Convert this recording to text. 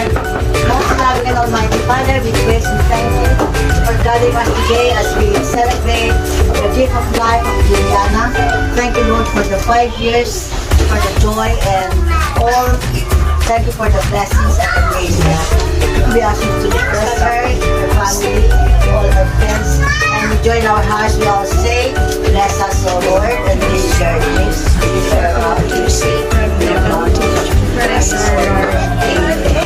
Amen. Most loving and Almighty Father, we praise and thank you for guiding us today as we celebrate the gift of life of Juliana. Thank you, Lord, for the 5 years, for the joy and all. Thank you for the blessings and the grace. We ask you to bless her, her family, all her friends, and we join our hearts. We all say, bless us, O Lord, and this is your grace. This is our mercy. Bless us, Lord. Amen.